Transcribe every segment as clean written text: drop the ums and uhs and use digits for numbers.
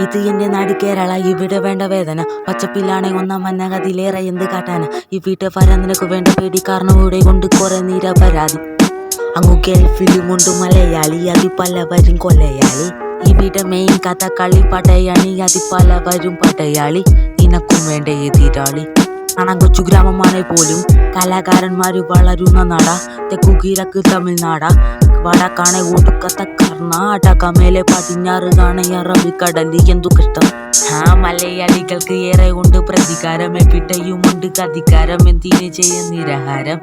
ഇത് എന്റെ നാട് കേരള, ഇവിടെ വേണ്ട വേദന. പച്ചപ്പിലാണെ ഒന്നാം മന്നകതിലേറെ എന്ത് കാട്ടാന. ഈ വീട്ടെ വരാൻ നിനക്ക് വേണ്ട പേടി, കാരണം ഇവിടെ കൊണ്ട് കുറെ നിരപരാധി. അങ്ങു ഗൾഫിലുമുണ്ട് മലയാളി, അത് പലവരും കൊലയാളി. ഈ വീട്ടെ മെയിൻ കഥ കളി പടയണി, അത് പലവരും പടയാളി. നിനക്കും വേണ്ട എതിരാളി. കാണാൻ കൊച്ചു ഗ്രാമമാണെ പോലും കലാകാരന്മാര് വളരുന്ന നാട. തെക്കു കിഴക്ക് തമിഴ്നാട, വടക്കാണെ ഒടുക്കത്തെ കർണാടക, മേലെ പടിഞ്ഞാറ് കാണെ അറബിക്കടല്. എന്തു കഷ്ടം! മലയാളികൾക്ക് ഏറെ ഉണ്ട് പ്രതികാരം, എവിടെയുമുണ്ട് അധികാരം. എന്തിനു ചെയ്യാൻ നിരാഹാരം?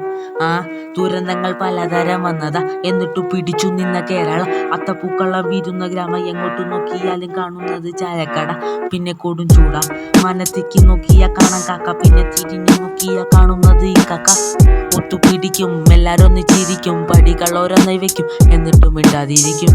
ദുരന്തങ്ങൾ പലതരം വന്നതാ, എന്നിട്ടു പിടിച്ചു നിന്ന കേരള. അത്തപ്പൂക്കളം വീരുന്ന ഗ്രാമം, എങ്ങോട്ട് നോക്കിയാലും കാണുന്നത് ചായക്കട. പിന്നെ കൊടും ചൂട, മനത്തേക്ക് നോക്കിയാ കാണാൻ കാക്ക, പിന്നെ തിരിഞ്ഞു നോക്കിയാ കാണുന്നത് ഈ കാക്ക. ഒത്തുപിടിക്കും, എല്ലാരും ഒന്നിച്ചിരിക്കും, പടികൾ ഓരോന്നായി വെക്കും, എന്നിട്ടും ഇട്ടാതിരിക്കും.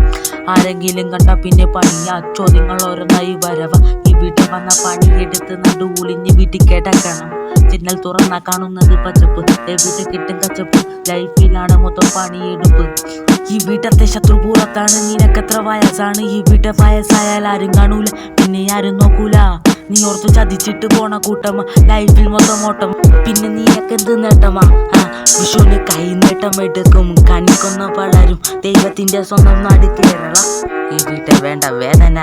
ആരെങ്കിലും കണ്ട പിന്നെ പണിയാ, ചോദ്യങ്ങൾ ഓരോന്നായി വരവ. ഈ വീട്ടിൽ വന്ന പണിയെടുത്ത് നടുവുളിഞ്ഞ് വീട്ടിൽ കിടക്കണം. ജനൽ തുറന്ന കാണുന്നത് പച്ചപ്പ്, എവിടെ കിട്ടും കച്ചപ്പ്. ലൈഫിലാണ് മൊത്തം പണിയെടുപ്പ്. ഈ വീട്ടത്തെ ശത്രു പൂരത്താണ്, നിനക്കെത്ര വയസ്സാണ്? ഈ വീട്ടെ വയസ്സായാൽ ആരും കാണൂല, പിന്നെ ആരും നോക്കൂല. നീ ഓർത്ത് ചതിച്ചിട്ട് പോണ കൂട്ടമ്മ, ലൈഫിൽ മൊത്തം ഓട്ടം, പിന്നെ നീയൊക്കെന്ത് നേട്ടമാ? വിഷുവിന് കൈ നേട്ടം എടുക്കും, കണിക്കൊന്ന വളരും. ദൈവത്തിന്റെ സ്വന്തം നാട് കേരള, ഈ വീട്ടെ വേണ്ട വേദന.